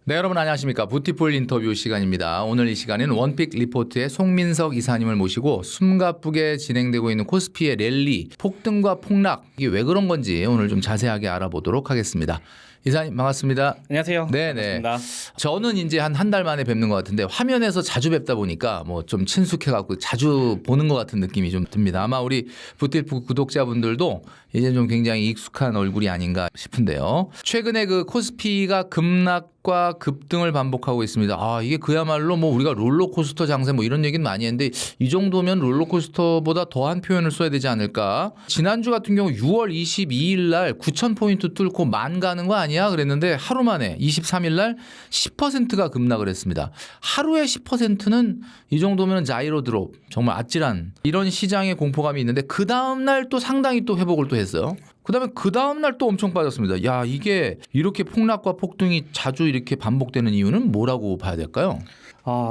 네, 여러분 안녕하십니까. 부티풀 인터뷰 시간입니다. 오늘 이 시간에는 원픽 리포트의 송민석 이사님을 모시고 숨가쁘게 진행되고 있는 코스피의 랠리, 폭등과 폭락, 이게 왜 그런 건지 오늘 좀 자세하게 알아보도록 하겠습니다. 이사님 반갑습니다. 안녕하세요. 네네. 반갑습니다. 저는 이제 한 달 만에 뵙는 것 같은데 화면에서 자주 뵙다 보니까 뭐 좀 친숙해갖고 자주 보는 것 같은 느낌이 좀 듭니다. 아마 우리 부티풀 구독자분들도 이제 좀 굉장히 익숙한 얼굴이 아닌가 싶은데요. 최근에 그 코스피가 급락과 급등을 반복하고 있습니다. 아, 이게 그야말로 뭐 우리가 롤러코스터 장세 뭐 이런 얘기는 많이 했는데 이 정도면 롤러코스터보다 더한 표현을 써야 되지 않을까. 지난주 같은 경우 6월 22일 날 9,000포인트 뚫고 만 가는 거 아니야? 그랬는데 하루 만에 23일 날 10%가 급락을 했습니다. 하루에 10%는 이 정도면 자이로 드롭, 정말 아찔한 이런 시장의 공포감이 있는데 그 다음날 또 상당히 또 회복을 또 했어요. 그다음에 그 다음날 또 엄청 빠졌습니다. 야, 이게 이렇게 폭락과 폭등이 자주 이렇게 반복되는 이유는 뭐라고 봐야 될까요?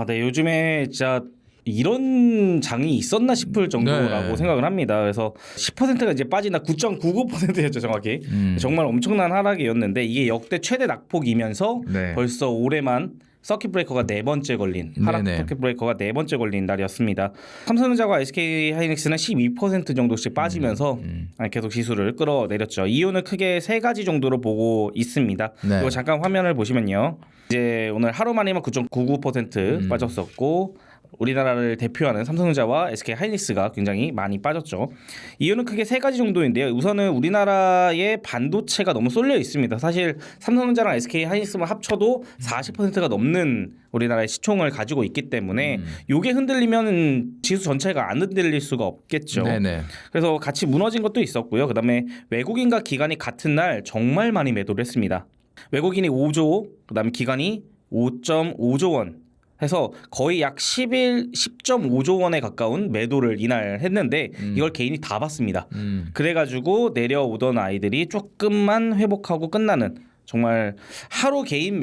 네. 요즘에 진짜 이런 장이 있었나 싶을 정도라고 네. 생각을 합니다. 그래서 10%가 이제 빠지나 9.99%였죠, 정확히. 정말 엄청난 하락이었는데 이게 역대 최대 낙폭이면서 네. 벌써 올해만 서킷 브레이커가 네 번째 걸린 하락 네네. 서킷 브레이커가 네 번째 걸린 날이었습니다. 삼성전자와 SK 하이닉스는 12% 정도씩 빠지면서 계속 지수를 끌어내렸죠. 이유는 크게 세 가지 정도로 보고 있습니다. 네. 이거 잠깐 화면을 보시면요. 이제 오늘 하루 만에만 9.99% 빠졌었고 우리나라를 대표하는 삼성전자와 SK 하이닉스가 굉장히 많이 빠졌죠. 이유는 크게 세 가지 정도인데요. 우선은 우리나라의 반도체가 너무 쏠려 있습니다. 사실 삼성전자랑 SK 하이닉스만 합쳐도 40%가 넘는 우리나라의 시총을 가지고 있기 때문에 이게 흔들리면 지수 전체가 안 흔들릴 수가 없겠죠. 네네. 그래서 같이 무너진 것도 있었고요. 그다음에 외국인과 기관이 같은 날 정말 많이 매도를 했습니다. 외국인이 5조, 그다음에 기관이 5.5조 원 해서 거의 약 10.5조 원에 가까운 매도를 이날 했는데 이걸 개인이 다 봤습니다. 그래가지고 내려오던 아이들이 조금만 회복하고 끝나는 정말 하루 개인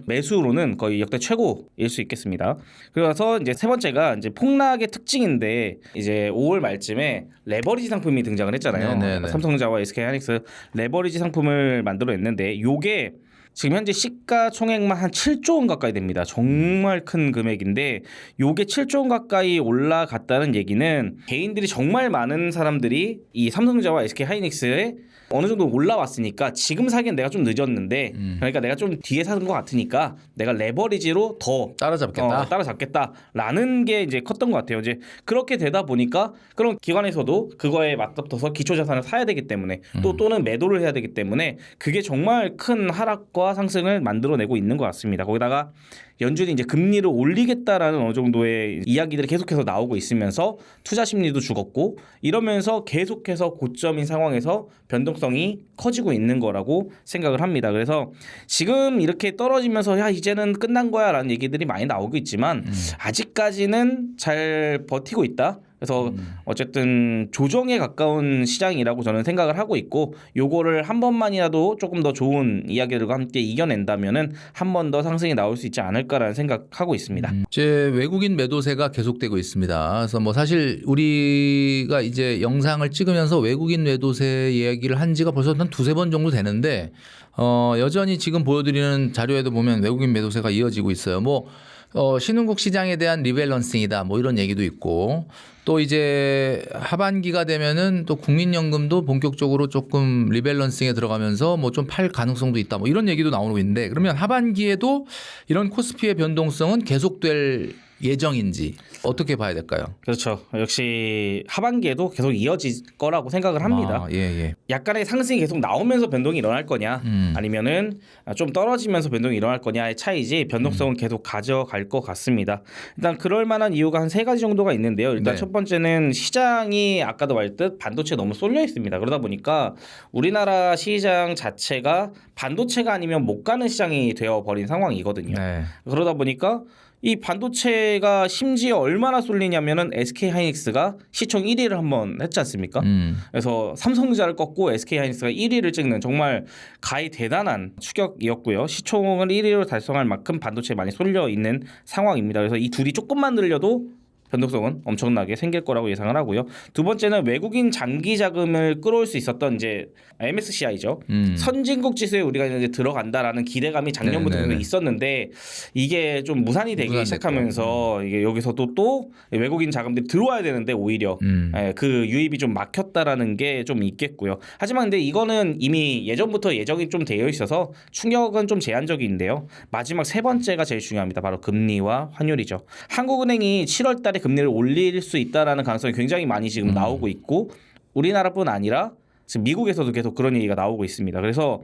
매수로는 거의 역대 최고일 수 있겠습니다. 그래서 이제 세 번째가 이제 폭락의 특징인데 이제 5월 말쯤에 레버리지 상품이 등장을 했잖아요. 네네네. 삼성전자와 SK 하이닉스 레버리지 상품을 만들어냈는데 요게 지금 현재 시가총액만 한 7조 원 가까이 됩니다. 정말 큰 금액인데 요게 7조 원 가까이 올라갔다는 얘기는 개인들이 정말 많은 사람들이 이 삼성전자와 SK 하이닉스에 어느 정도 올라왔으니까 지금 사기엔 내가 좀 늦었는데 그러니까 내가 좀 뒤에 사는 것 같으니까 내가 레버리지로 더 따라잡겠다라는 게 이제 컸던 것 같아요. 이제 그렇게 되다 보니까 그런 기관에서도 그거에 맞붙어서 기초자산을 사야 되기 때문에 또는 매도를 해야 되기 때문에 그게 정말 큰 하락과 상승을 만들어내고 있는 것 같습니다. 거기다가 연준이 이제 금리를 올리겠다라는 어느 정도의 이야기들이 계속해서 나오고 있으면서 투자 심리도 죽었고 이러면서 계속해서 고점인 상황에서 변동성이 커지고 있는 거라고 생각을 합니다. 그래서 지금 이렇게 떨어지면서 야 이제는 끝난 거야 라는 얘기들이 많이 나오고 있지만 아직까지는 잘 버티고 있다. 그래서 어쨌든 조정에 가까운 시장이라고 저는 생각을 하고 있고 요거를 한 번만이라도 조금 더 좋은 이야기들과 함께 이겨낸다면은 한 번 더 상승이 나올 수 있지 않을까라는 생각하고 있습니다. 이제 외국인 매도세가 계속되고 있습니다. 그래서 뭐 사실 우리가 이제 영상을 찍으면서 외국인 매도세 이야기를 한 지가 벌써 한 두세 번 정도 되는데 여전히 지금 보여드리는 자료에도 보면 외국인 매도세가 이어지고 있어요. 뭐 신흥국 시장에 대한 리밸런싱이다 뭐 이런 얘기도 있고 또 이제 하반기가 되면은 또 국민연금도 본격적으로 조금 리밸런싱에 들어가면서 뭐 좀 팔 가능성도 있다 뭐 이런 얘기도 나오고 있는데 그러면 하반기에도 이런 코스피의 변동성은 계속될 예정인지 어떻게 봐야 될까요? 그렇죠. 역시 하반기에도 계속 이어질 거라고 생각을 합니다. 예. 약간의 상승이 계속 나오면서 변동이 일어날 거냐 아니면은 좀 떨어지면서 변동이 일어날 거냐의 차이지 변동성은 계속 가져갈 것 같습니다. 일단 그럴 만한 이유가 한 세 가지 정도가 있는데요. 일단 네. 첫 번째는 시장이 아까도 말했듯 반도체에 너무 쏠려 있습니다. 그러다 보니까 우리나라 시장 자체가 반도체가 아니면 못 가는 시장이 되어버린 상황이거든요. 네. 그러다 보니까 이 반도체가 심지어 얼마나 쏠리냐면은 SK 하이닉스가 시총 1위를 한번 했지 않습니까? 그래서 삼성전자를 꺾고 SK 하이닉스가 1위를 찍는 정말 가히 대단한 추격이었고요. 시총을 1위로 달성할 만큼 반도체에 많이 쏠려 있는 상황입니다. 그래서 이 둘이 조금만 늘려도 변동성은 엄청나게 생길 거라고 예상을 하고요. 두 번째는 외국인 장기 자금을 끌어올 수 있었던 이제 MSCI죠. 선진국 지수에 우리가 이제 들어간다라는 기대감이 작년부터 네네네. 계속 있었는데 이게 좀 무산이 되기 무산됐고. 시작하면서 이게 여기서도 또 외국인 자금들이 들어와야 되는데 오히려 그 유입이 좀 막혔다라는 게 좀 있겠고요. 하지만 근데 이거는 이미 예전부터 예정이 좀 되어 있어서 충격은 좀 제한적인데요. 마지막 세 번째가 제일 중요합니다. 바로 금리와 환율이죠. 한국은행이 7월 달에 금리를 올릴 수 있다라는 가능성이 굉장히 많이 지금 나오고 있고 우리나라뿐 아니라 지금 미국에서도 계속 그런 얘기가 나오고 있습니다. 그래서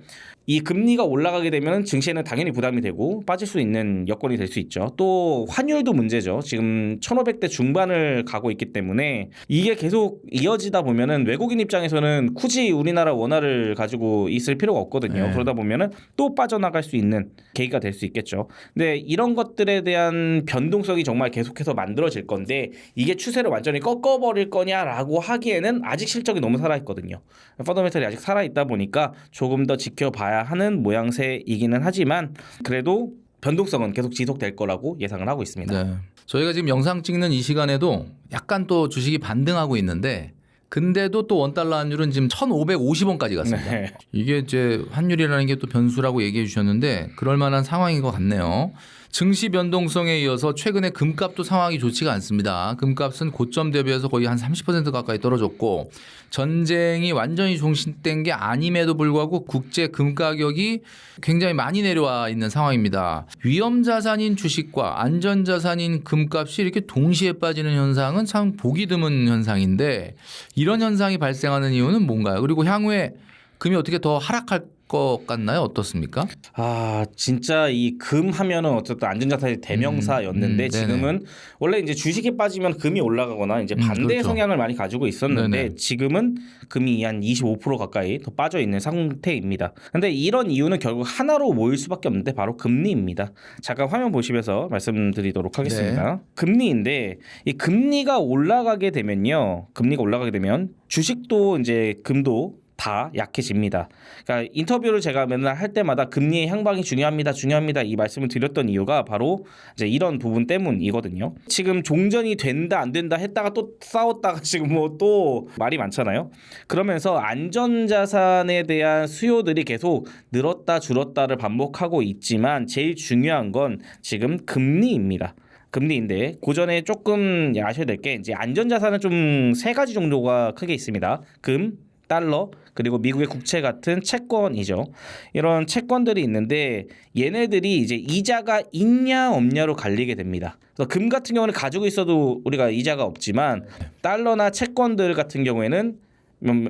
이 금리가 올라가게 되면 증시에는 당연히 부담이 되고 빠질 수 있는 여건이 될 수 있죠. 또 환율도 문제죠. 지금 1,500대 중반을 가고 있기 때문에 이게 계속 이어지다 보면은 외국인 입장에서는 굳이 우리나라 원화를 가지고 있을 필요가 없거든요. 네. 그러다 보면은 또 빠져나갈 수 있는 계기가 될 수 있겠죠. 근데 이런 것들에 대한 변동성이 정말 계속해서 만들어질 건데 이게 추세를 완전히 꺾어버릴 거냐라고 하기에는 아직 실적이 너무 살아있거든요. 펀더멘털이 아직 살아있다 보니까 조금 더 지켜봐야 하는 모양새이기는 하지만 그래도 변동성은 계속 지속될 거라고 예상을 하고 있습니다. 네. 저희가 지금 영상 찍는 이 시간에도 약간 또 주식이 반등하고 있는데 근데도 또 원달러 환율은 지금 1,550원까지 갔습니다. 네. 이게 이제 환율이라는 게 또 변수라고 얘기해 주셨는데 그럴 만한 상황인 것 같네요. 증시 변동성에 이어서 최근에 금값도 상황이 좋지가 않습니다. 금값은 고점 대비해서 거의 한 30% 가까이 떨어졌고 전쟁이 완전히 종식된 게 아님에도 불구하고 국제 금 가격이 굉장히 많이 내려와 있는 상황입니다. 위험 자산인 주식과 안전 자산인 금값이 이렇게 동시에 빠지는 현상은 참 보기 드문 현상인데 이런 현상이 발생하는 이유는 뭔가요? 그리고 향후에 금이 어떻게 더 하락할 것 같나요? 어떻습니까? 아 진짜 이 금 하면은 어쨌든 안전자산의 대명사였는데 네네. 지금은 원래 이제 주식이 빠지면 금이 올라가거나 이제 반대 그렇죠. 성향을 많이 가지고 있었는데 네네. 지금은 금이 한 25% 가까이 더 빠져 있는 상태입니다. 근데 이런 이유는 결국 하나로 모일 수밖에 없는데 바로 금리입니다. 잠깐 화면 보시면서 말씀드리도록 하겠습니다. 금리인데 이 금리가 올라가게 되면요. 금리가 올라가게 되면 주식도 이제 금도 다 약해집니다. 그러니까 인터뷰를 제가 맨날 할 때마다 금리의 향방이 중요합니다, 중요합니다 이 말씀을 드렸던 이유가 바로 이제 이런 부분 때문이거든요. 지금 종전이 된다 안 된다 했다가 또 싸웠다가 지금 뭐 또 말이 많잖아요. 그러면서 안전자산에 대한 수요들이 계속 늘었다 줄었다를 반복하고 있지만 제일 중요한 건 지금 금리입니다. 금리인데 고전에 조금 아셔야 될 게 이제 안전자산은 좀 세 가지 정도가 크게 있습니다. 금, 달러 그리고 미국의 국채 같은 채권이죠. 이런 채권들이 있는데 얘네들이 이제 이자가 있냐 없냐로 갈리게 됩니다. 그래서 금 같은 경우는 가지고 있어도 우리가 이자가 없지만 달러나 채권들 같은 경우에는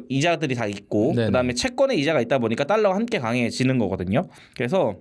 이자들이 다 있고 네네. 그다음에 채권에 이자가 있다 보니까 달러가 함께 강해지는 거거든요. 그래서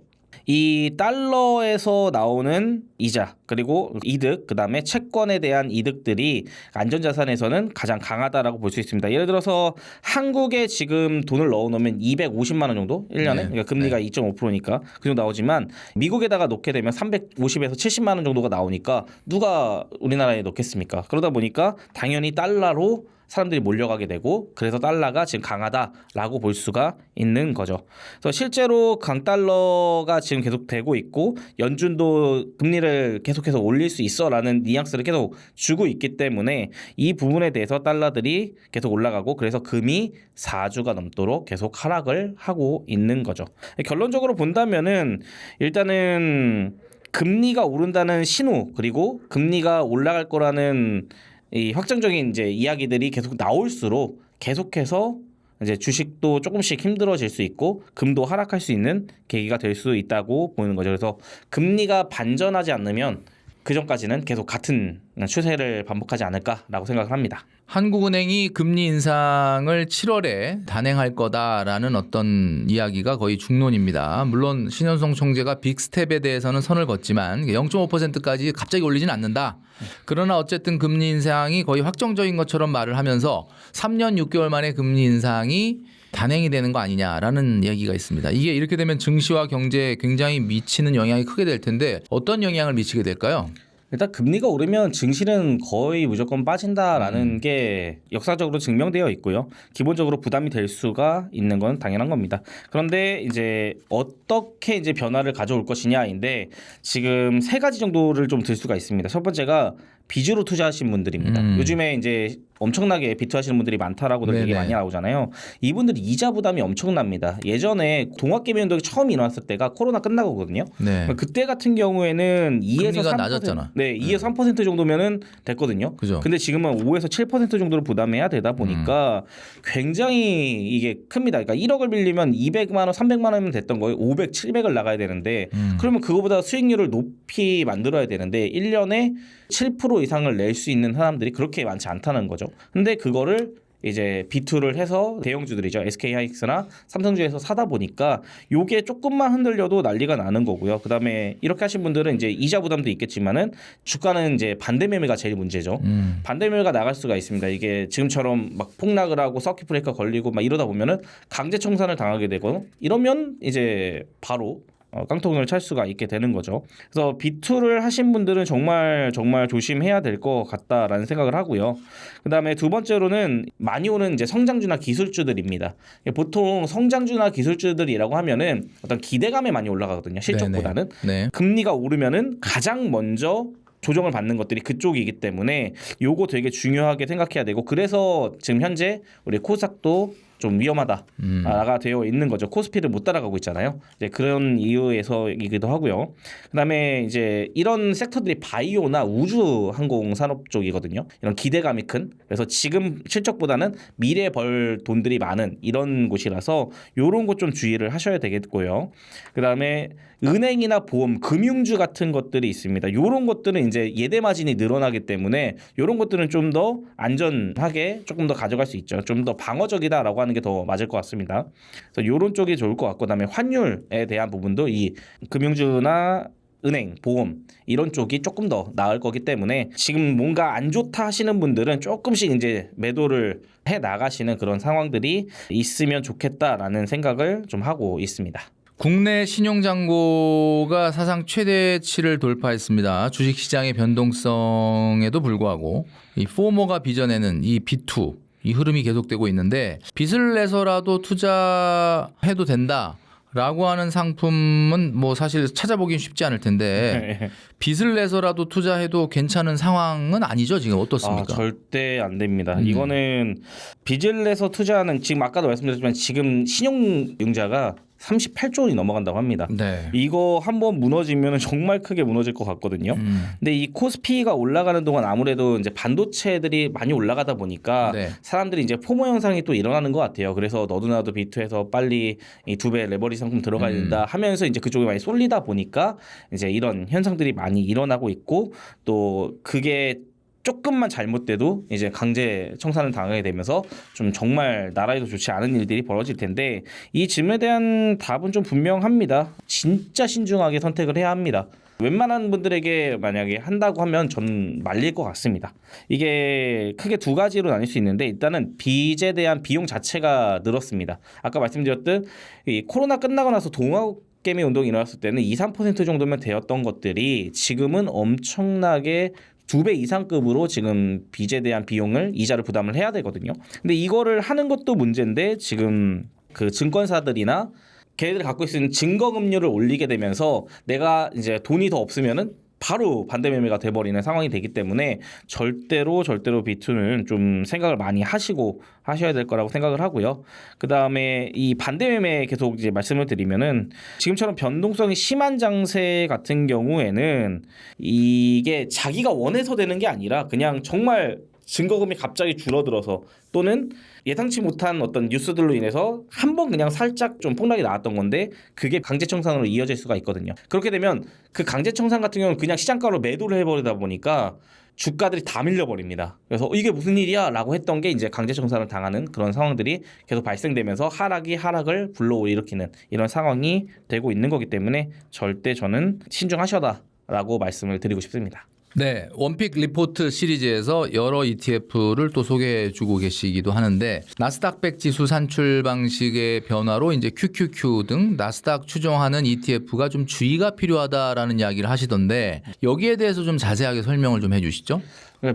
이 달러에서 나오는 이자 그리고 이득 그다음에 채권에 대한 이득들이 안전자산에서는 가장 강하다라고 볼 수 있습니다. 예를 들어서 한국에 지금 돈을 넣어놓으면 250만 원 정도 1년에 네. 그러니까 금리가 2.5%니까 그 정도 나오지만 미국에다가 놓게 되면 350에서 70만 원 정도가 나오니까 누가 우리나라에 넣겠습니까? 그러다 보니까 당연히 달러로 사람들이 몰려가게 되고 그래서 달러가 지금 강하다라고 볼 수가 있는 거죠. 그래서 실제로 강달러가 지금 계속 되고 있고 연준도 금리를 계속해서 올릴 수 있어라는 뉘앙스를 계속 주고 있기 때문에 이 부분에 대해서 달러들이 계속 올라가고 그래서 금이 4주가 넘도록 계속 하락을 하고 있는 거죠. 결론적으로 본다면은 일단은 금리가 오른다는 신호 그리고 금리가 올라갈 거라는 이 확정적인 이제 이야기들이 계속 나올수록 계속해서 이제 주식도 조금씩 힘들어질 수 있고 금도 하락할 수 있는 계기가 될 수 있다고 보는 거죠. 그래서 금리가 반전하지 않으면 그 전까지는 계속 같은 추세를 반복하지 않을까라고 생각을 합니다. 한국은행이 금리 인상을 7월에 단행할 거다라는 어떤 이야기가 거의 중론입니다. 물론 신현성 총재가 빅스텝에 대해서는 선을 걷지만 0.5%까지 갑자기 올리진 않는다. 그러나 어쨌든 금리 인상이 거의 확정적인 것처럼 말을 하면서 3년 6개월 만에 금리 인상이 단행이 되는 거 아니냐라는 얘기가 있습니다. 이게 이렇게 되면 증시와 경제에 굉장히 미치는 영향이 크게 될 텐데 어떤 영향을 미치게 될까요? 일단 금리가 오르면 증시는 거의 무조건 빠진다라는 게 역사적으로 증명되어 있고요. 기본적으로 부담이 될 수가 있는 건 당연한 겁니다. 그런데 이제 어떻게 이제 변화를 가져올 것이냐인데 지금 세 가지 정도를 좀 들 수가 있습니다. 첫 번째가 빚으로 투자하신 분들입니다. 요즘에 이제 엄청나게 비투하시는 분들이 많다라고들 네네. 얘기 많이 나오잖아요. 이분들이 이자 부담이 엄청납니다. 예전에 동학개미 운동이 처음 일어났을 때가 코로나 끝나거든요. 네. 그때 같은 경우에는 2에서 금리가 3% 낮았잖아. 네, 2에서 3% 정도면은 됐거든요. 그죠. 근데 지금은 5에서 7% 정도로 부담해야 되다 보니까 굉장히 이게 큽니다. 그러니까 1억을 빌리면 200만 원, 300만 원이면 됐던 거예요. 500, 700을 나가야 되는데 그러면 그거보다 수익률을 높이 만들어야 되는데 1년에 7% 이상을 낼 수 있는 사람들이 그렇게 많지 않다는 거죠. 근데 그거를 이제 비투를 해서 대형주들이죠. SK하이닉스나 삼성주에서 사다 보니까 요게 조금만 흔들려도 난리가 나는 거고요. 그다음에 이렇게 하신 분들은 이제 이자 부담도 있겠지만은 주가는 이제 반대 매매가 제일 문제죠. 반대 매매가 나갈 수가 있습니다. 이게 지금처럼 막 폭락을 하고 서킷 브레이커 걸리고 막 이러다 보면은 강제 청산을 당하게 되고 이러면 이제 바로 깡통을 찰 수가 있게 되는 거죠. 그래서 비투를 하신 분들은 정말 조심해야 될 것 같다라는 생각을 하고요. 그다음에 두 번째로는 많이 오는 이제 성장주나 기술주들입니다. 보통 성장주나 기술주들이라고 하면은 어떤 기대감에 많이 올라가거든요. 실적보다는. 네. 금리가 오르면은 가장 먼저 조정을 받는 것들이 그쪽이기 때문에 요거 되게 중요하게 생각해야 되고 그래서 지금 현재 우리 코스닥도 좀 위험하다가 되어 있는 거죠. 코스피를 못 따라가고 있잖아요. 이제 그런 이유에서이기도 하고요. 그다음에 이제 이런 섹터들이 바이오나 우주 항공 산업 쪽이거든요. 이런 기대감이 큰. 그래서 지금 실적보다는 미래 벌 돈들이 많은 이런 곳이라서 요런 것 좀 주의를 하셔야 되겠고요. 그다음에 은행이나 보험, 금융주 같은 것들이 있습니다. 요런 것들은 이제 예대 마진이 늘어나기 때문에 요런 것들은 좀 더 안전하게 조금 더 가져갈 수 있죠. 좀 더 방어적이다라고 하는 게 더 맞을 것 같습니다. 그래서 요런 쪽이 좋을 것 같고 그다음에 환율에 대한 부분도 이 금융주나 은행, 보험 이런 쪽이 조금 더 나을 거기 때문에 지금 뭔가 안 좋다 하시는 분들은 조금씩 이제 매도를 해 나가시는 그런 상황들이 있으면 좋겠다라는 생각을 좀 하고 있습니다. 국내 신용잔고가 사상 최대치를 돌파했습니다. 주식시장의 변동성에도 불구하고 이 포모가 빚어내는 이 B2 이 흐름이 계속되고 있는데 빚을 내서라도 투자해도 된다라고 하는 상품은 뭐 사실 찾아보긴 쉽지 않을 텐데 빚을 내서라도 투자해도 괜찮은 상황은 아니죠. 지금 어떻습니까? 절대 안 됩니다. 이거는 빚을 내서 투자하는 지금 아까도 말씀드렸지만 지금 신용융자가 38조 원이 넘어간다고 합니다. 네. 이거 한번 무너지면 정말 크게 무너질 것 같거든요. 근데 이 코스피가 올라가는 동안 아무래도 이제 반도체들이 많이 올라가다 보니까 네. 사람들이 이제 포모 현상이 또 일어나는 것 같아요. 그래서 너도 나도 비투에서 빨리 이 2배 레버리지 상품 들어가야 된다 하면서 이제 그쪽에 많이 쏠리다 보니까 이제 이런 현상들이 많이 일어나고 있고 또 그게 조금만 잘못돼도 이제 강제 청산을 당하게 되면서 좀 정말 나라에도 좋지 않은 일들이 벌어질 텐데 이 질문에 대한 답은 좀 분명합니다. 진짜 신중하게 선택을 해야 합니다. 웬만한 분들에게 만약에 한다고 하면 전 말릴 것 같습니다. 이게 크게 두 가지로 나뉠 수 있는데 일단은 빚에 대한 비용 자체가 늘었습니다. 아까 말씀드렸듯 이 코로나 끝나고 나서 동학개미 운동이 일어났을 때는 2-3% 정도면 되었던 것들이 지금은 엄청나게 2배 이상급으로 지금 빚에 대한 비용을 이자를 부담을 해야 되거든요. 근데 이거를 하는 것도 문제인데 지금 그 증권사들이나 걔네들이 갖고 있는 증거금리를 올리게 되면서 내가 이제 돈이 더 없으면은 바로 반대 매매가 돼버리는 상황이 되기 때문에 절대로 B2는 좀 생각을 많이 하시고 하셔야 될 거라고 생각을 하고요. 그 다음에 이 반대 매매 계속 이제 말씀을 드리면은 지금처럼 변동성이 심한 장세 같은 경우에는 이게 자기가 원해서 되는 게 아니라 그냥 정말 증거금이 갑자기 줄어들어서 또는 예상치 못한 어떤 뉴스들로 인해서 한번 그냥 살짝 좀 폭락이 나왔던 건데 그게 강제청산으로 이어질 수가 있거든요. 그렇게 되면 그 강제청산 같은 경우는 그냥 시장가로 매도를 해버리다 보니까 주가들이 다 밀려버립니다. 그래서 이게 무슨 일이야 라고 했던 게 이제 강제청산을 당하는 그런 상황들이 계속 발생되면서 하락이 하락을 불러일으키는 이런 상황이 되고 있는 거기 때문에 절대 저는 신중하셔라라고 말씀을 드리고 싶습니다. 네, 원픽 리포트 시리즈에서 여러 ETF를 또 소개해주고 계시기도 하는데 나스닥100 지수 산출 방식의 변화로 이제 QQQ 등 나스닥 추종하는 ETF가 좀 주의가 필요하다라는 이야기를 하시던데 여기에 대해서 좀 자세하게 설명을 좀 해주시죠.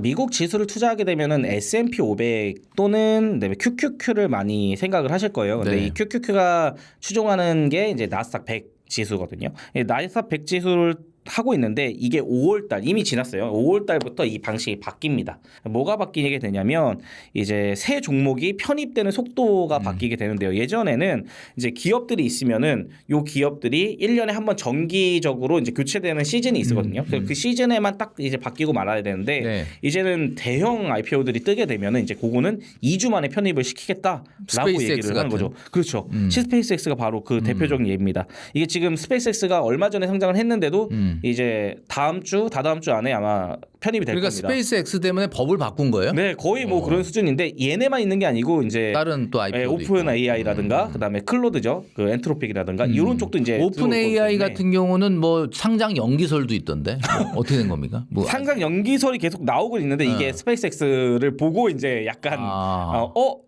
미국 지수를 투자하게 되면은 S&P 500 또는 QQQ를 많이 생각을 하실 거예요. 근데 네. 이 QQQ가 추종하는 게 이제 나스닥 100 지수거든요. 나스닥 100 지수를 하고 있는데 이게 5월달 이미 지났어요. 5월달부터 이 방식이 바뀝니다. 뭐가 바뀌게 되냐면 이제 새 종목이 편입되는 속도가 바뀌게 되는데요. 예전에는 이제 기업들이 있으면은 요 기업들이 1년에 한 번 정기적으로 이제 교체되는 시즌이 있거든요. 그 시즌에만 딱 이제 바뀌고 말아야 되는데 네. 이제는 대형 IPO들이 뜨게 되면은 이제 그거는 2주 만에 편입을 시키겠다라고 스페이스X 얘기를 하는 같은. 거죠. 그렇죠. 스페이스X가 바로 그 대표적인 예입니다. 이게 지금 스페이스X가 얼마 전에 상장을 했는데도 이제 다다음 주 안에 아마 편입이 될 그러니까 겁니다. 스페이스X 때문에 법을 바꾼 거예요? 네, 거의 뭐 그런 수준인데 얘네만 있는 게 아니고 이제 다른 또 IPO도 오픈 AI라든가 그다음에 클로드죠, 그 엔트로픽이라든가 이런 쪽도 이제 오픈 AI 들어올 거기 때문에. 같은 경우는 뭐 상장 연기설도 있던데 뭐 어떻게 된 겁니까? 뭐 상장 연기설이 계속 나오고 있는데 이게 스페이스X를 보고 이제 약간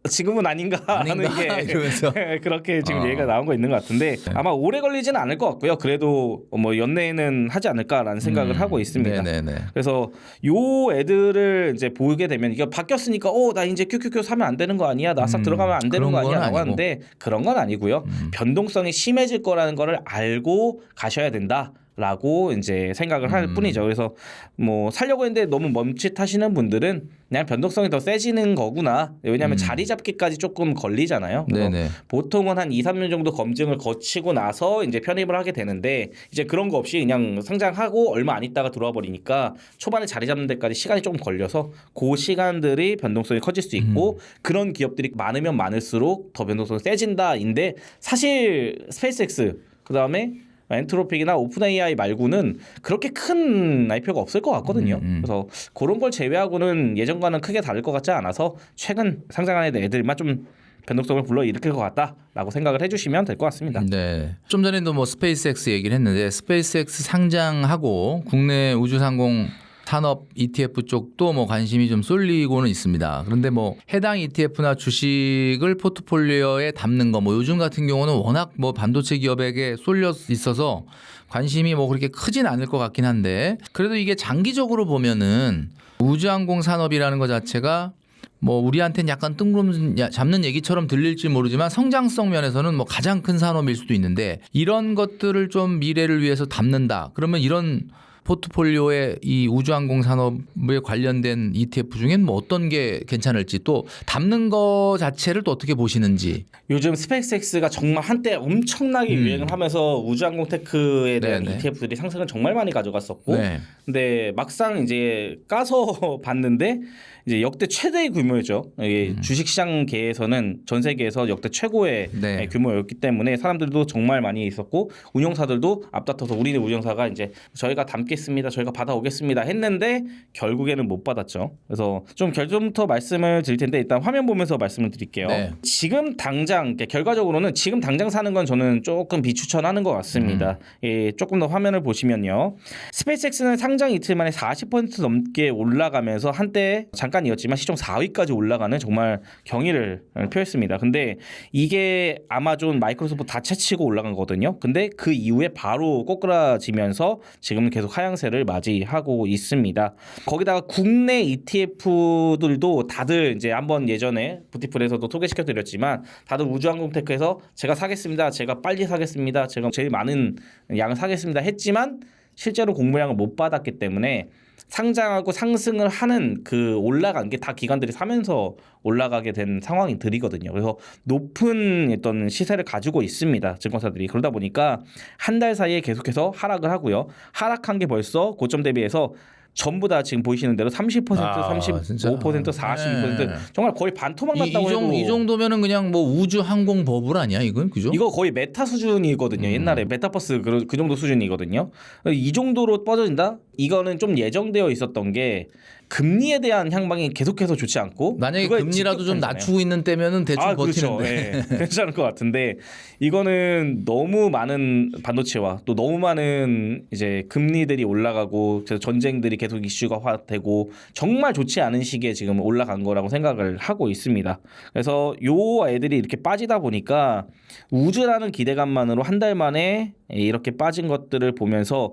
지금은 아닌가 하는 게 이러면서. 그렇게 지금 얘기가 나온 거 있는 것 같은데 아마 오래 걸리지는 않을 것 같고요. 그래도 뭐 연내에는 하지 않을까라는 생각을 하고 있습니다. 네네네. 그래서 요 애들을 이제 보게 되면 이거 바뀌었으니까 나 이제 QQQ 사면 안 되는 거 아니야? 나싹 들어가면 안 되는 그런 거 건 아니야라고 아니고. 하는데 그런 건 아니고요. 변동성이 심해질 거라는 거를 알고 가셔야 된다. 라고 이제 생각을 할 뿐이죠. 그래서 뭐 살려고 했는데 너무 멈칫하시는 분들은 그냥 변동성이 더 세지는 거구나. 왜냐하면 자리 잡기까지 조금 걸리잖아요. 그래서 네네. 보통은 한 2, 3년 정도 검증을 거치고 나서 이제 편입을 하게 되는데 이제 그런 거 없이 그냥 상장하고 얼마 안 있다가 들어와 버리니까 초반에 자리 잡는 데까지 시간이 조금 걸려서 그 시간들이 변동성이 커질 수 있고 그런 기업들이 많으면 많을수록 더 변동성이 세진다인데 사실 스페이스X 그다음에 엔트로픽이나 오픈 AI 말고는 그렇게 큰 IPO가 없을 것 같거든요. 그래서 그런 걸 제외하고는 예전과는 크게 다를 것 같지 않아서 최근 상장한 애들만 좀 변동성을 불러일으킬 것 같다라고 생각을 해주시면 될 것 같습니다. 네. 좀 전에도 뭐 스페이스X 얘기를 했는데 스페이스X 상장하고 국내 우주상공 산업 ETF 쪽도 뭐 관심이 좀 쏠리고는 있습니다. 그런데 뭐 해당 ETF나 주식을 포트폴리오에 담는 거 뭐 요즘 같은 경우는 워낙 뭐 반도체 기업에게 쏠려 있어서 관심이 뭐 그렇게 크진 않을 것 같긴 한데 그래도 이게 장기적으로 보면은 우주항공 산업이라는 것 자체가 뭐 우리한테는 약간 뜬구름 잡는 얘기처럼 들릴지 모르지만 성장성 면에서는 뭐 가장 큰 산업일 수도 있는데 이런 것들을 좀 미래를 위해서 담는다. 그러면 이런 포트폴리오에 이 우주항공 산업에 관련된 ETF 중엔 뭐 어떤 게 괜찮을지 또 담는 거 자체를 또 어떻게 보시는지. 요즘 스페이스X가 정말 한때 엄청나게 유행을 하면서 우주항공 테크에 대한 네네. ETF들이 상승을 정말 많이 가져갔었고 네. 근데 막상 이제 까서 봤는데 이제 역대 최대의 규모였죠. 이게 주식시장계에서는 전 세계에서 역대 최고의 네. 규모였기 때문에 사람들도 정말 많이 있었고 운용사들도 앞다퉈서 우리네 운용사가 이제 저희가 담겠습니다. 저희가 받아오겠습니다 했는데 결국에는 못 받았죠. 그래서 좀 결론부터 말씀을 드릴 텐데 일단 화면 보면서 말씀을 드릴게요. 네. 지금 당장 결과적으로는 지금 당장 사는 건 저는 조금 비추천하는 것 같습니다. 예, 조금 더 화면을 보시면요. 스페이스X는 상장 이틀 만에 40% 넘게 올라가면서 한때 잠깐이었지만 시총 4위까지 올라가는 정말 경의를 표했습니다. 근데 이게 아마존, 마이크로소프트 다 채치고 올라간 거거든요. 근데 그 이후에 바로 꼬꾸라지면서 지금은 계속 하향세를 맞이하고 있습니다. 거기다가 국내 ETF들도 다들 이제 한번 예전에 부티플에서도 소개시켜 드렸지만 다들 우주항공테크에서 제가 사겠습니다. 제가 빨리 사겠습니다. 제가 제일 많은 양을 사겠습니다 했지만 실제로 공모량을 못 받았기 때문에 상장하고 상승을 하는 그 올라간 게 다 기관들이 사면서 올라가게 된 상황들이거든요. 그래서 높은 어떤 시세를 가지고 있습니다. 증권사들이. 그러다 보니까 한 달 사이에 계속해서 하락을 하고요. 하락한 게 벌써 고점 대비해서 전부 다 지금 보이시는 대로 30%, 35%, 진짜. 42% 네. 정말 거의 반토막 났다고 해도 이 정도면은 그냥 뭐 우주항공 버블 아니야 이건 그죠? 이거 거의 메타 수준이거든요. 옛날에 메타버스 그 정도 수준이거든요. 이 정도로 뻗어진다? 이거는 좀 예정되어 있었던 게 금리에 대한 향방이 계속해서 좋지 않고 만약에 그거에 금리라도 좀 직격탄이잖아요. 낮추고 있는 때면은 대충 그렇죠. 버티는데. 예, 괜찮을 것 같은데 이거는 너무 많은 반도체와 또 너무 많은 이제 금리들이 올라가고 전쟁들이 계속 이슈가 되고 정말 좋지 않은 시기에 지금 올라간 거라고 생각을 하고 있습니다. 그래서 요 애들이 이렇게 빠지다 보니까 우주라는 기대감만으로 한 달 만에 이렇게 빠진 것들을 보면서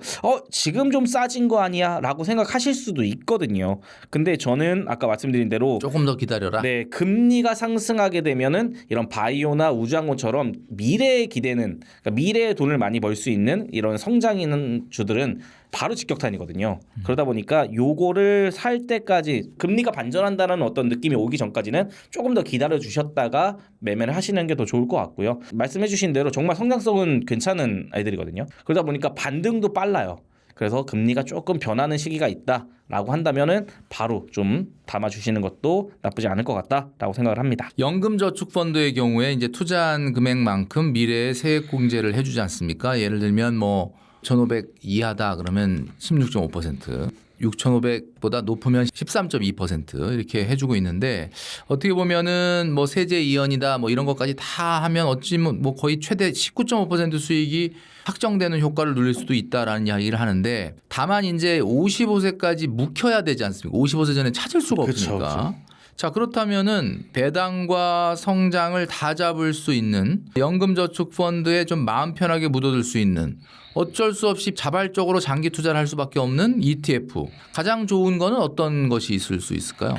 지금 좀 싸진 거 아니야 라고 생각하실 수도 있거든요. 근데 저는 아까 말씀드린 대로 조금 더 기다려라. 네, 금리가 상승하게 되면은 이런 바이오나 우주항공처럼 미래에 기대는 그러니까 미래에 돈을 많이 벌 수 있는 이런 성장 있는 주들은 바로 직격탄이거든요. 그러다 보니까 요거를 살 때까지 금리가 반전한다는 어떤 느낌이 오기 전까지는 조금 더 기다려 주셨다가 매매를 하시는 게 더 좋을 것 같고요. 말씀해 주신 대로 정말 성장성은 괜찮은 아이들이거든요. 그러다 보니까 반등도 빨라요. 그래서 금리가 조금 변하는 시기가 있다라고 한다면은 바로 좀 담아주시는 것도 나쁘지 않을 것 같다라고 생각을 합니다. 연금저축펀드의 경우에 이제 투자한 금액만큼 미래에 세액 공제를 해주지 않습니까? 예를 들면 뭐 1,500 이하다 그러면 16.5%, 6,500보다 높으면 13.2% 이렇게 해주고 있는데 어떻게 보면은 뭐 세제 이연이다 뭐 이런 것까지 다 하면 어찌 뭐 거의 최대 19.5% 수익이 확정되는 효과를 누릴 수도 있다라는 이야기를 하는데 다만 이제 55세까지 묵혀야 되지 않습니까? 55세 전에 찾을 수가 그쵸, 없으니까. 자 그렇다면은 배당과 성장을 다 잡을 수 있는 연금저축펀드에 좀 마음 편하게 묻어둘 수 있는 어쩔 수 없이 자발적으로 장기 투자를 할 수밖에 없는 ETF 가장 좋은 거는 어떤 것이 있을 수 있을까요?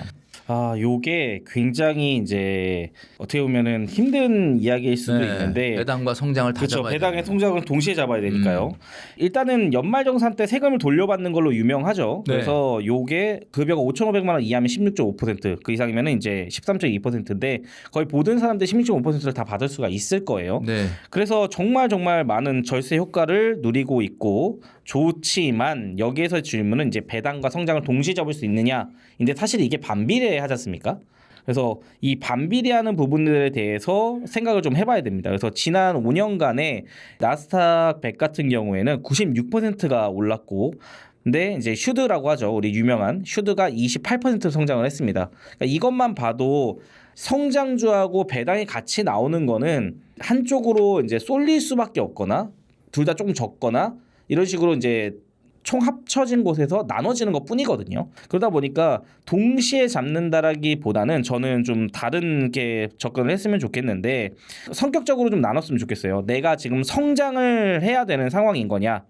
요게 굉장히 이제 어떻게 보면은 힘든 이야기일 수도 있는데 배당과 성장을 다 그렇죠. 잡아야 배당의 되는. 성장을 동시에 잡아야 되니까요. 일단은 연말정산 때 세금을 돌려받는 걸로 유명하죠. 네. 그래서 요게 급여가 5,500만 원 이하면 16.5%, 그 이상이면은 이제 13.2%인데 거의 모든 사람들 16.5%를 다 받을 수가 있을 거예요. 네. 그래서 정말 많은 절세 효과를 누리고 있고 좋지만 여기에서 질문은 이제 배당과 성장을 동시에 잡을 수 있느냐. 근데 사실 이게 반비례하지 않습니까? 그래서 이 반비례하는 부분들에 대해서 생각을 좀 해봐야 됩니다. 그래서 지난 5년간의 나스닥 100 같은 경우에는 96%가 올랐고 근데 이제 슈드라고 하죠. 우리 유명한 슈드가 28% 성장을 했습니다. 그러니까 이것만 봐도 성장주하고 배당이 같이 나오는 거는 한쪽으로 이제 쏠릴 수밖에 없거나 둘 다 조금 적거나 이런 식으로 이제 총 합쳐진 곳에서 나눠지는 것 뿐이거든요. 그러다 보니까 동시에 잡는다라기보다는 저는 좀 다른 게 접근을 했으면 좋겠는데 성격적으로 좀 나눴으면 좋겠어요. 내가 지금 성장을 해야 되는 상황인 거냐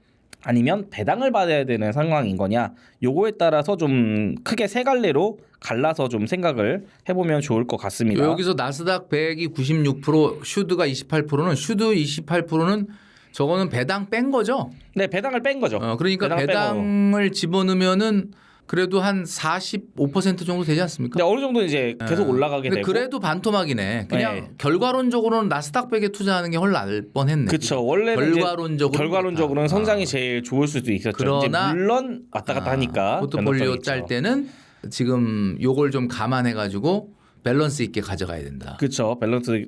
아니면 배당을 받아야 되는 상황인 거냐 요거에 따라서 좀 크게 세 갈래로 갈라서 좀 생각을 해보면 좋을 것 같습니다. 여기서 나스닥 100이 96%, 슈드가 28%는 슈드 28%는 저거는 배당 뺀 거죠? 네, 배당을 뺀 거죠. 그러니까 배당 배당을 집어넣으면은 그래도 한 45% 정도 되지 않습니까? 근데 어느 정도 이제 계속 올라가게 근데 되고. 그래도 반토막이네. 그냥 네. 결과론적으로는 나스닥 100에 투자하는 게 헐 날 뻔했네. 그렇죠. 원래는 결과론적으로는 성장이 제일 좋을 수도 있었죠. 그러나 이제 물론 왔다 갔다 하니까 포트폴리오 짤 때는 지금 요걸 좀 감안해 가지고 밸런스 있게 가져가야 된다. 그렇죠. 밸런스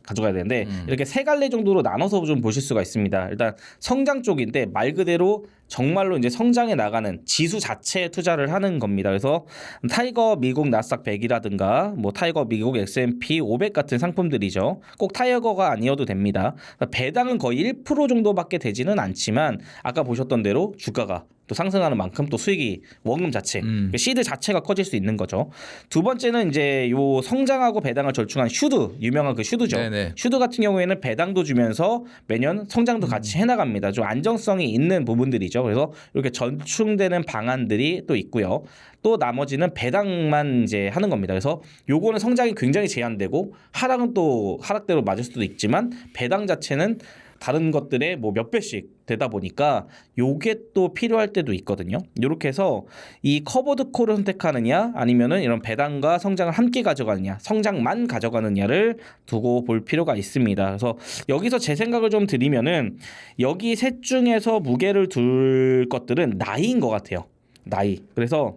가져가야 되는데 이렇게 세 갈래 정도로 나눠서 좀 보실 수가 있습니다. 일단 성장 쪽인데 말 그대로 정말로 이제 성장해 나가는 지수 자체에 투자를 하는 겁니다. 그래서 타이거 미국 나스닥 100이라든가 뭐 타이거 미국 S&P 500 같은 상품들이죠. 꼭 타이거가 아니어도 됩니다. 배당은 거의 1% 정도밖에 되지는 않지만 아까 보셨던 대로 주가가 또 상승하는 만큼 또 수익이 원금 자체, 시드 자체가 커질 수 있는 거죠. 두 번째는 이제 요 성장하고 배당을 절충한 슈드, 유명한 그 슈드죠. 네네. 슈드 같은 경우에는 배당도 주면서 매년 성장도 같이 해나갑니다. 좀 안정성이 있는 부분들이죠. 그래서 이렇게 전충되는 방안들이 또 있고요. 또 나머지는 배당만 이제 하는 겁니다. 그래서 요거는 성장이 굉장히 제한되고 하락은 또 하락대로 맞을 수도 있지만 배당 자체는 다른 것들의 뭐 몇 배씩 되다 보니까 요게 또 필요할 때도 있거든요. 이렇게 해서 이 커버드 콜을 선택하느냐 아니면은 이런 배당과 성장을 함께 가져가느냐 성장만 가져가느냐를 두고 볼 필요가 있습니다. 그래서 여기서 제 생각을 좀 드리면은 여기 셋 중에서 무게를 둘 것들은 나이인 것 같아요. 나이. 그래서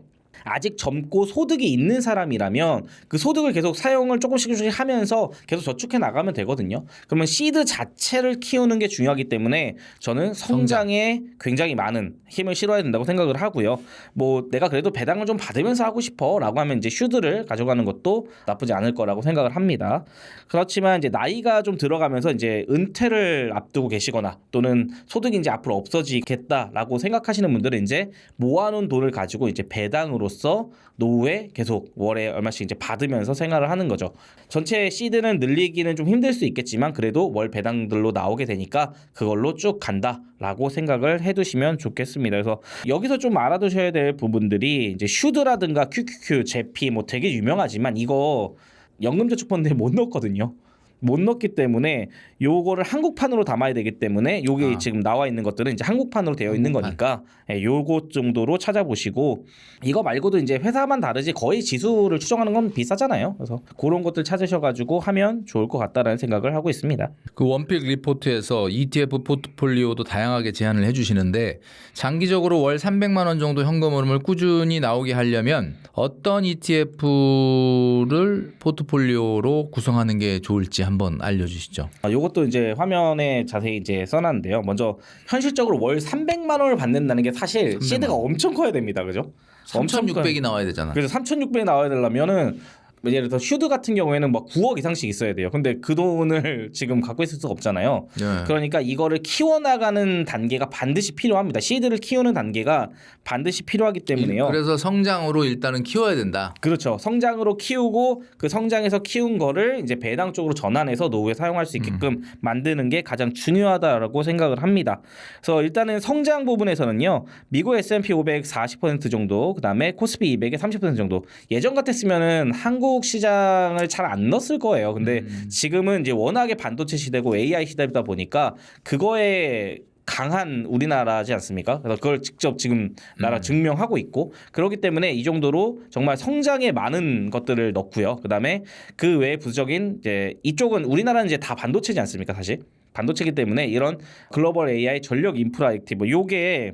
아직 젊고 소득이 있는 사람이라면 그 소득을 계속 사용을 조금씩 하면서 계속 저축해 나가면 되거든요. 그러면 시드 자체를 키우는 게 중요하기 때문에 저는 성장에 굉장히 많은 힘을 실어야 된다고 생각을 하고요. 뭐 내가 그래도 배당을 좀 받으면서 하고 싶어라고 하면 이제 슈드를 가져가는 것도 나쁘지 않을 거라고 생각을 합니다. 그렇지만 이제 나이가 좀 들어가면서 이제 은퇴를 앞두고 계시거나 또는 소득이 이제 앞으로 없어지겠다라고 생각하시는 분들은 이제 모아놓은 돈을 가지고 이제 배당으로서 노후에 계속 월에 얼마씩 이제 받으면서 생활을 하는 거죠. 전체 시드는 늘리기는 좀 힘들 수 있겠지만 그래도 월 배당들로 나오게 되니까 그걸로 쭉 간다라고 생각을 해두시면 좋겠습니다. 그래서 여기서 좀 알아두셔야 될 부분들이 이제 슈드라든가 QQQ, 제피 뭐 되게 유명하지만 이거 연금저축펀드에 못 넣거든요. 못 넣기 때문에 요거를 한국판으로 담아야 되기 때문에 요게 아. 지금 나와 있는 것들은 이제 한국판으로 되어 있는 한국판. 거니까 예, 요거 정도로 찾아보시고 이거 말고도 이제 회사만 다르지 거의 지수를 추정하는 건 비슷하잖아요. 그래서 그런 것들 찾으셔가지고 하면 좋을 것 같다라는 생각을 하고 있습니다. 그 원픽 리포트에서 ETF 포트폴리오도 다양하게 제안을 해주시는데 장기적으로 월 300만 원 정도 현금 흐름을 꾸준히 나오게 하려면 어떤 ETF를 포트폴리오로 구성하는 게 좋을지 한번 알려주시죠. 요것도 이제 화면에 자세히 이제 써놨는데요. 먼저 현실적으로 월 300만 원을 받는다는 게 사실 300만 시드가 엄청 커야 됩니다. 그죠? 3,600이 나와야 되잖아. 그래서 3,600이 나와야 되려면은 예를 들어 슈드 같은 경우에는 막 9억 이상씩 있어야 돼요. 근데 그 돈을 지금 갖고 있을 수가 없잖아요. 네. 그러니까 이거를 키워나가는 단계가 반드시 필요합니다. 시드를 키우는 단계가 반드시 필요하기 때문에요. 그래서 성장으로 일단은 키워야 된다. 그렇죠. 성장으로 키우고 그 성장에서 키운 거를 이제 배당 쪽으로 전환해서 노후에 사용할 수 있게끔 만드는 게 가장 중요하다라고 생각을 합니다. 그래서 일단은 성장 부분에서는요. 미국 S&P 500 40% 정도, 그다음에 코스피 200의 30% 정도. 예전 같았으면은 한국 시장을 잘 안 넣었을 거예요. 근데 지금은 이제 워낙에 반도체 시대고 AI 시대다 보니까 그거에 강한 우리나라지 않습니까? 그래서 그걸 직접 지금 나라 증명하고 있고 그렇기 때문에 이 정도로 정말 성장에 많은 것들을 넣고요. 그다음에 그 외에 부수적인 이제 이쪽은 우리나라는 이제 다 반도체지 않습니까? 사실 반도체이기 때문에 이런 글로벌 AI 전력 인프라 액티브 요게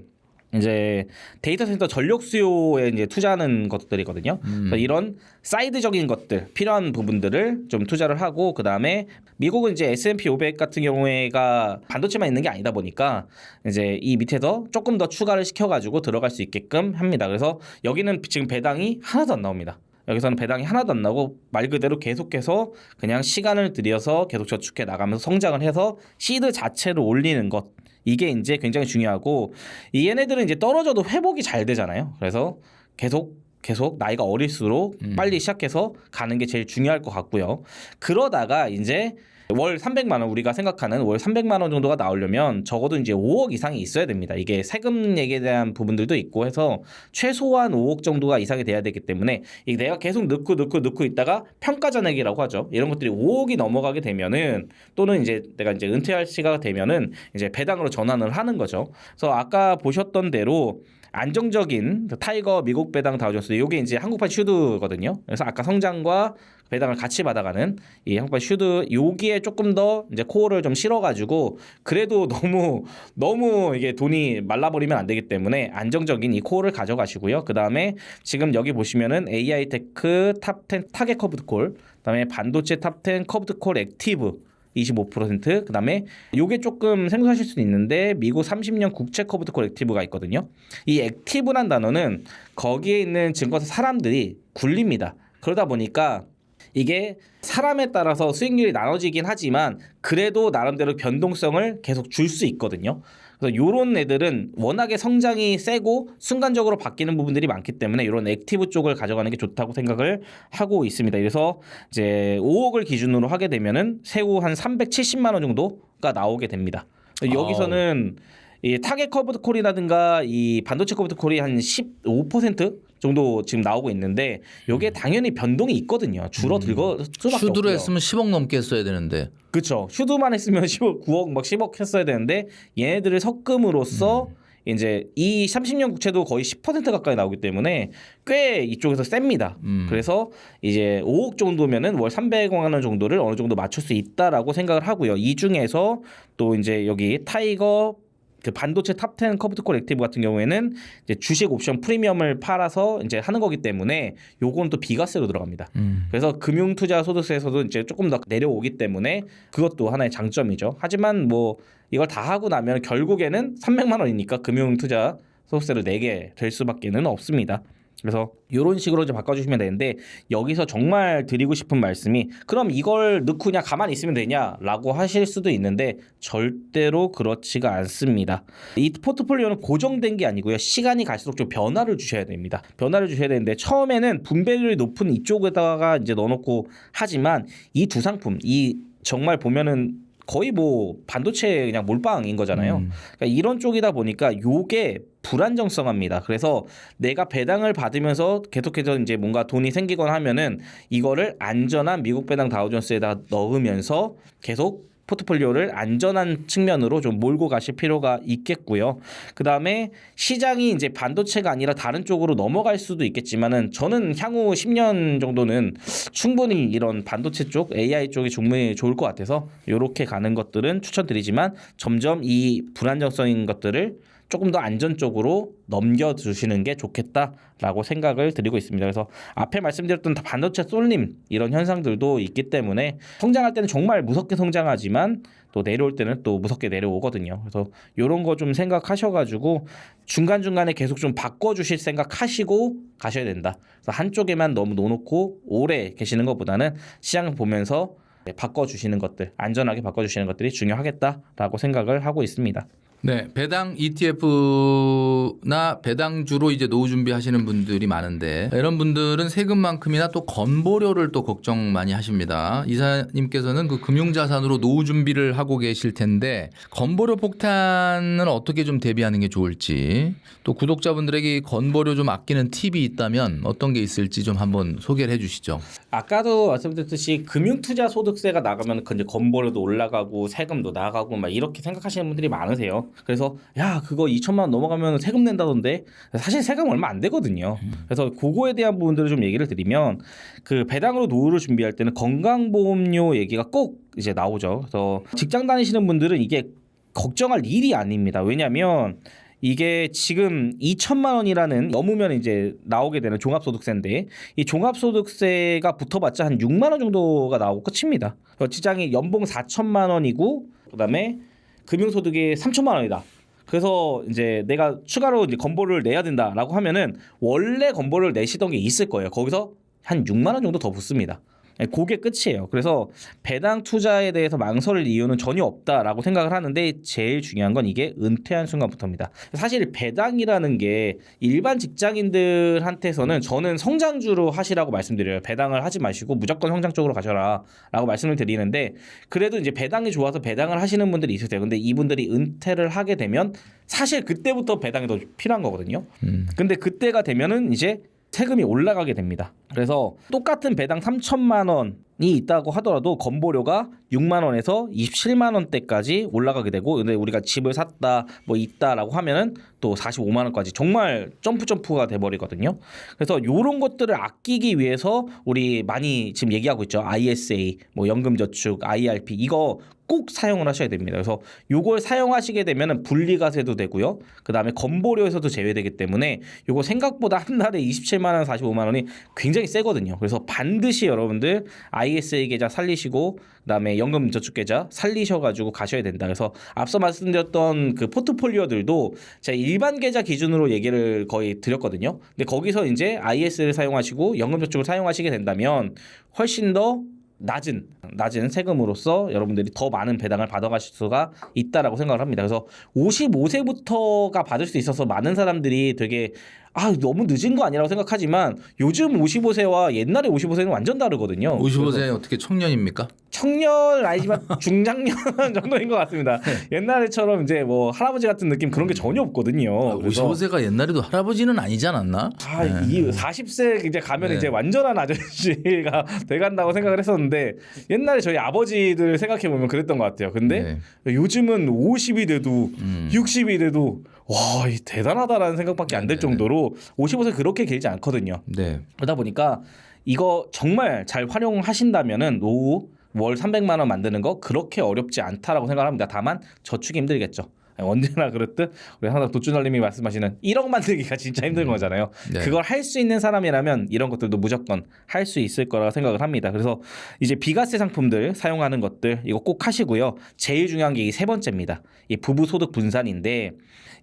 이제 데이터 센터 전력 수요에 이제 투자하는 것들이거든요. 그래서 이런 사이드적인 것들 필요한 부분들을 좀 투자를 하고 그다음에 미국은 이제 S&P 500 같은 경우에가 반도체만 있는 게 아니다 보니까 이제 이 밑에서 조금 더 추가를 시켜가지고 들어갈 수 있게끔 합니다. 그래서 여기는 지금 배당이 하나도 안 나옵니다. 여기서는 배당이 하나도 안 나고 말 그대로 계속해서 그냥 시간을 들여서 계속 저축해 나가면서 성장을 해서 시드 자체를 올리는 것 이게 이제 굉장히 중요하고 이 얘네들은 이제 떨어져도 회복이 잘 되잖아요. 그래서 계속 나이가 어릴수록 빨리 시작해서 가는 게 제일 중요할 것 같고요. 그러다가 이제 월 300만 원 우리가 생각하는 월 300만 원 정도가 나오려면 적어도 이제 5억 이상이 있어야 됩니다. 이게 세금 얘기에 대한 부분들도 있고 해서 최소한 5억 정도가 이상이 돼야 되기 때문에 이 내가 계속 넣고 있다가 평가 잔액이라고 하죠. 이런 것들이 5억이 넘어가게 되면은 또는 이제 내가 이제 은퇴할 시기가 되면은 이제 배당으로 전환을 하는 거죠. 그래서 아까 보셨던 대로 안정적인 타이거 미국 배당 다우존스 이게 이제 한국판 슈드거든요. 그래서 아까 성장과 배당을 같이 받아가는 이 한국판 슈드 여기에 조금 더 이제 코어를 좀 실어가지고 그래도 너무 이게 돈이 말라버리면 안 되기 때문에 안정적인 이 코어를 가져가시고요. 그 다음에 지금 여기 보시면은 AI 테크 탑10 타겟 커브드 콜, 그다음에 반도체 탑10 커브드 콜 액티브 25%, 그다음에 요게 조금 생소하실 수도 있는데 미국 30년 국채 커브드 콜 액티브가 있거든요. 이 액티브란 단어는 거기에 있는 증권사 사람들이 굴립니다. 그러다 보니까 이게 사람에 따라서 수익률이 나눠지긴 하지만 그래도 나름대로 변동성을 계속 줄 수 있거든요. 그래서 이런 애들은 워낙에 성장이 세고 순간적으로 바뀌는 부분들이 많기 때문에 이런 액티브 쪽을 가져가는 게 좋다고 생각을 하고 있습니다. 그래서 이제 5억을 기준으로 하게 되면은 세후 한 370만 원 정도가 나오게 됩니다. 여기서는 이 타겟 커브드 콜이라든가 이 반도체 커브드 콜이 한 15% 정도 지금 나오고 있는데 이게 당연히 변동이 있거든요. 줄어들 수밖에 슈드로 없고요. 했으면 10억 넘게 했어야 되는데. 그렇죠. 슈드만 했으면 9억 막 10억 했어야 되는데 얘네들을 섞음으로써 이제 이 30년 국채도 거의 10% 가까이 나오기 때문에 꽤 이쪽에서 셉니다. 그래서 이제 5억 정도면은 월 300만 원 정도를 어느 정도 맞출 수 있다라고 생각을 하고요. 이 중에서 또 이제 여기 타이거 그 반도체 탑10 커브드콜 액티브 같은 경우에는 이제 주식 옵션 프리미엄을 팔아서 이제 하는 거기 때문에 요건 또 비과세로 들어갑니다. 그래서 금융투자 소득세에서도 이제 조금 더 내려오기 때문에 그것도 하나의 장점이죠. 하지만 뭐 이걸 다 하고 나면 결국에는 300만 원이니까 금융투자 소득세를 내게 될 수밖에는 없습니다. 그래서 이런 식으로 좀 바꿔주시면 되는데 여기서 정말 드리고 싶은 말씀이 그럼 이걸 넣고 그냥 가만히 있으면 되냐라고 하실 수도 있는데 절대로 그렇지가 않습니다. 이 포트폴리오는 고정된 게 아니고요. 시간이 갈수록 좀 변화를 주셔야 됩니다. 변화를 주셔야 되는데 처음에는 분배율이 높은 이쪽에다가 이제 넣어놓고 하지만 이 두 상품 이 정말 보면은 거의 뭐 반도체 그냥 몰빵인 거잖아요. 그러니까 이런 쪽이다 보니까 요게 불안정성합니다. 그래서 내가 배당을 받으면서 계속해서 이제 뭔가 돈이 생기거나 하면은 이거를 안전한 미국 배당 다우존스에다 넣으면서 계속 포트폴리오를 안전한 측면으로 좀 몰고 가실 필요가 있겠고요. 그다음에 시장이 이제 반도체가 아니라 다른 쪽으로 넘어갈 수도 있겠지만은 저는 향후 10년 정도는 충분히 이런 반도체 쪽, AI 쪽이 충분히 좋을 것 같아서 이렇게 가는 것들은 추천드리지만 점점 이 불안정성인 것들을 조금 더 안전 쪽으로 넘겨주시는 게 좋겠다라고 생각을 드리고 있습니다. 그래서 앞에 말씀드렸던 반도체 쏠림 이런 현상들도 있기 때문에 성장할 때는 정말 무섭게 성장하지만 또 내려올 때는 또 무섭게 내려오거든요. 그래서 이런 거 좀 생각하셔가지고 중간중간에 계속 좀 바꿔주실 생각하시고 가셔야 된다. 그래서 한쪽에만 너무 놓놓고 오래 계시는 것보다는 시장을 보면서 바꿔주시는 것들, 안전하게 바꿔주시는 것들이 중요하겠다라고 생각을 하고 있습니다. 네, 배당 ETF나 배당주로 이제 노후 준비하시는 분들이 많은데 이런 분들은 세금만큼이나 또 건보료를 또 걱정 많이 하십니다. 이사님께서는 그 금융자산으로 노후 준비를 하고 계실 텐데 건보료 폭탄은 어떻게 좀 대비하는 게 좋을지 또 구독자분들에게 건보료 좀 아끼는 팁이 있다면 어떤 게 있을지 좀 한번 소개를 해주시죠. 아까도 말씀드렸듯이 금융투자 소득세가 나가면 이제 건보료도 올라가고 세금도 나가고 막 이렇게 생각하시는 분들이 많으세요. 그래서 야 그거 2천만 원 넘어가면 세금 낸다던데 사실 세금 얼마 안 되거든요. 그래서 그거에 대한 부분들을 좀 얘기를 드리면 그 배당으로 노후를 준비할 때는 건강보험료 얘기가 꼭 이제 나오죠. 그래서 직장 다니시는 분들은 이게 걱정할 일이 아닙니다. 왜냐하면 이게 지금 2천만 원이라는 넘으면 이제 나오게 되는 종합소득세인데 이 종합소득세가 붙어봤자 한 6만 원 정도가 나오고 끝입니다. 직장이 연봉 4천만 원이고 그다음에 금융소득이 3천만 원이다. 그래서 이제 내가 추가로 이제 건보를 내야 된다라고 하면은 원래 건보를 내시던 게 있을 거예요. 거기서 한 6만 원 정도 더 붙습니다. 그게 끝이에요. 그래서 배당 투자에 대해서 망설일 이유는 전혀 없다라고 생각을 하는데 제일 중요한 건 이게 은퇴한 순간부터입니다. 사실 배당이라는 게 일반 직장인들한테서는 저는 성장주로 하시라고 말씀드려요. 배당을 하지 마시고 무조건 성장 쪽으로 가셔라 라고 말씀을 드리는데 그래도 이제 배당이 좋아서 배당을 하시는 분들이 있으세요. 근데 이분들이 은퇴를 하게 되면 사실 그때부터 배당이 더 필요한 거거든요. 근데 그때가 되면은 이제 세금이 올라가게 됩니다. 그래서 똑같은 배당 3천만 원이 있다고 하더라도 건보료가 6만 원에서 27만 원대까지 올라가게 되고 근데 우리가 집을 샀다 뭐 있다라고 하면은 또 45만 원까지 정말 점프가 돼버리거든요. 그래서 이런 것들을 아끼기 위해서 우리 많이 지금 얘기하고 있죠. ISA, 뭐 연금저축, IRP 이거 꼭 사용을 하셔야 됩니다. 그래서 요걸 사용하시게 되면은 분리과세도 되고요. 그다음에 건보료에서도 제외되기 때문에 요거 생각보다 한 달에 27만 원, 45만 원이 굉장히 세거든요. 그래서 반드시 여러분들 ISA 계좌 살리시고 그다음에 연금저축 계좌 살리셔가지고 가셔야 된다. 그래서 앞서 말씀드렸던 그 포트폴리오들도 제가 일반 계좌 기준으로 얘기를 거의 드렸거든요. 근데 거기서 이제 IS를 사용하시고 연금저축을 사용하시게 된다면 훨씬 더 낮은 세금으로서 여러분들이 더 많은 배당을 받아가실 수가 있다라고 생각을 합니다. 그래서 55세부터가 받을 수 있어서 많은 사람들이 되게 너무 늦은 거 아니라고 생각하지만 요즘 55세와 옛날에 55세는 완전 다르거든요. 55세 어떻게 청년입니까? 청년 아니지만 중장년 정도인 것 같습니다. 옛날에처럼 이제 뭐 할아버지 같은 느낌 그런 게 전혀 없거든요. 55세가 옛날에도 할아버지는 아니지 않았나? 이 40세 이제 가면 이제 완전한 아저씨가 돼간다고 생각을 했었는데 옛날에 저희 아버지들 생각해 보면 그랬던 것 같아요. 근데 요즘은 50이 돼도 60이 돼도 와 대단하다라는 생각밖에 안 들 정도로 55세 그렇게 길지 않거든요. 네. 그러다 보니까 이거 정말 잘 활용하신다면은 노후 월 300만 원 만드는 거 그렇게 어렵지 않다라고 생각합니다. 다만 저축이 힘들겠죠. 언제나 그렇듯 우리 항상 도준알님이 말씀하시는 1억 만들기가 진짜 힘든 거잖아요. 네. 그걸 할 수 있는 사람이라면 이런 것들도 무조건 할 수 있을 거라 생각을 합니다. 그래서 이제 비과세 상품들 사용하는 것들 이거 꼭 하시고요. 제일 중요한 게 이 세 번째입니다. 이 부부 소득 분산인데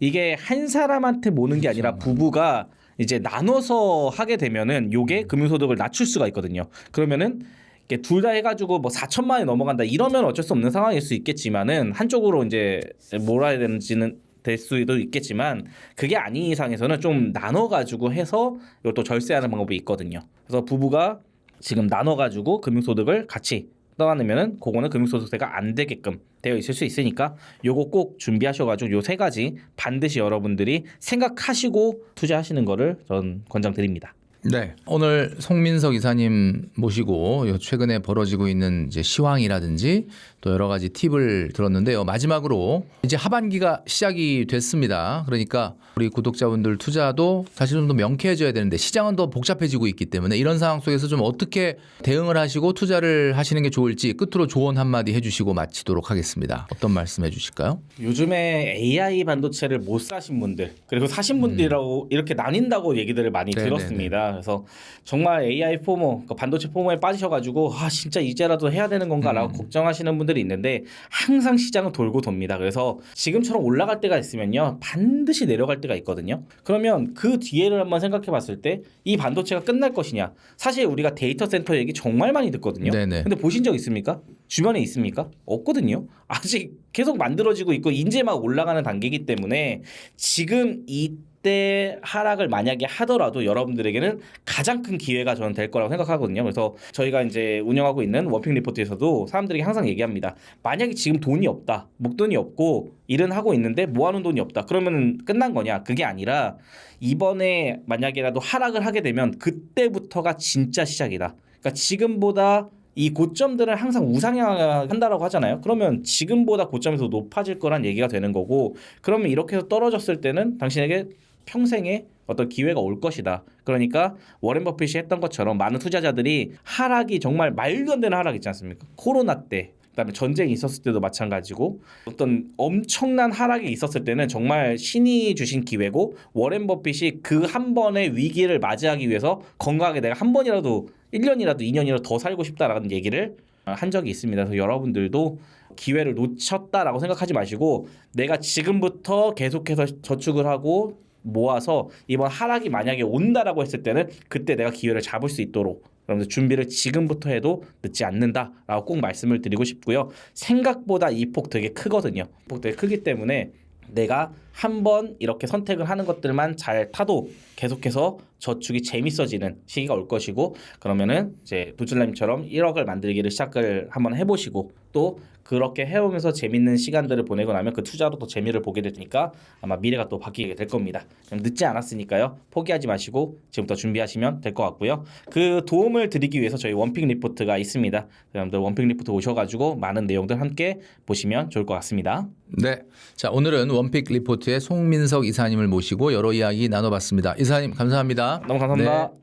이게 한 사람한테 모는 게 아니라 부부가 이제 나눠서 하게 되면은 요게 금융소득을 낮출 수가 있거든요. 그러면은 둘 다 해가지고 뭐 4천만 원이 넘어간다 이러면 어쩔 수 없는 상황일 수 있겠지만은 한쪽으로 이제 몰아야 되는지는 될 수도 있겠지만 그게 아닌 이상에서는 좀 나눠가지고 해서 이것도 절세하는 방법이 있거든요. 그래서 부부가 지금 나눠가지고 금융소득을 같이 떠나면은 그거는 금융소득세가 안 되게끔 되어 있을 수 있으니까 요거 꼭 준비하셔가지고 요 세 가지 반드시 여러분들이 생각하시고 투자하시는 거를 전 권장드립니다. 네. 오늘 송민석 이사님 모시고 요 최근에 벌어지고 있는 이제 시황이라든지 또 여러 가지 팁을 들었는데요. 마지막으로 이제 하반기가 시작이 됐습니다. 그러니까 우리 구독자분들 투자도 사실 좀 더 명쾌해져야 되는데 시장은 더 복잡해지고 있기 때문에 이런 상황 속에서 좀 어떻게 대응을 하시고 투자를 하시는 게 좋을지 끝으로 조언 한마디 해주시고 마치도록 하겠습니다. 어떤 말씀 해주실까요? 요즘에 AI 반도체를 못 사신 분들 그리고 사신 분들이라고 이렇게 나뉜다고 얘기들을 많이 네네네. 들었습니다. 그래서 정말 AI 포모, 그 반도체 포모에 빠지셔가지고 아 진짜 이제라도 해야 되는 건가라고 걱정하시는 분들이 있는데 항상 시장은 돌고 돕니다. 그래서 지금처럼 올라갈 때가 있으면요 반드시 내려갈 때가 있거든요. 그러면 그 뒤에를 한번 생각해봤을 때 이 반도체가 끝날 것이냐? 사실 우리가 데이터 센터 얘기 정말 많이 듣거든요. 네네. 근데 보신 적 있습니까? 주변에 있습니까? 없거든요. 아직 계속 만들어지고 있고 이제 막 올라가는 단계이기 때문에 지금 이때 하락을 만약에 하더라도 여러분들에게는 가장 큰 기회가 저는 될 거라고 생각하거든요. 그래서 저희가 이제 운영하고 있는 워핑 리포트에서도 사람들에게 항상 얘기합니다. 만약에 지금 돈이 없다, 목돈이 없고 일은 하고 있는데 모아놓은 돈이 없다. 그러면 끝난 거냐? 그게 아니라 이번에 만약에라도 하락을 하게 되면 그때부터가 진짜 시작이다. 그러니까 지금보다 이 고점들을 항상 우상향한다라고 하잖아요. 그러면 지금보다 고점에서 높아질 거란 얘기가 되는 거고 그러면 이렇게 해서 떨어졌을 때는 당신에게 평생에 어떤 기회가 올 것이다. 그러니까 워렌 버핏이 했던 것처럼 많은 투자자들이 하락이 정말 말도 안 되는 하락 있지 않습니까? 코로나 때 그다음에 전쟁이 있었을 때도 마찬가지고 어떤 엄청난 하락이 있었을 때는 정말 신이 주신 기회고 워렌 버핏이 그 한 번의 위기를 맞이하기 위해서 건강하게 내가 한 번이라도 1년이라도 2년이라도 더 살고 싶다라는 얘기를 한 적이 있습니다. 그래서 여러분들도 기회를 놓쳤다라고 생각하지 마시고 내가 지금부터 계속해서 저축을 하고 모아서 이번 하락이 만약에 온다라고 했을 때는 그때 내가 기회를 잡을 수 있도록 여러분들 준비를 지금부터 해도 늦지 않는다라고 꼭 말씀을 드리고 싶고요. 생각보다 이 폭 되게 크거든요. 폭 되게 크기 때문에 내가 한번 이렇게 선택을 하는 것들만 잘 타도 계속해서 저축이 재밌어지는 시기가 올 것이고 그러면은 이제 도출남처럼 1억을 만들기를 시작을 한번 해보시고 또 그렇게 해오면서 재밌는 시간들을 보내고 나면 그 투자로 또 재미를 보게 되니까 아마 미래가 또 바뀌게 될 겁니다. 좀 늦지 않았으니까요. 포기하지 마시고 지금부터 준비하시면 될 것 같고요. 그 도움을 드리기 위해서 저희 원픽 리포트가 있습니다. 여러분들 원픽 리포트 오셔가지고 많은 내용들 함께 보시면 좋을 것 같습니다. 네. 자, 오늘은 원픽 리포트의 송민석 이사님을 모시고 여러 이야기 나눠봤습니다. 이사님 감사합니다. 너무 감사합니다. 네.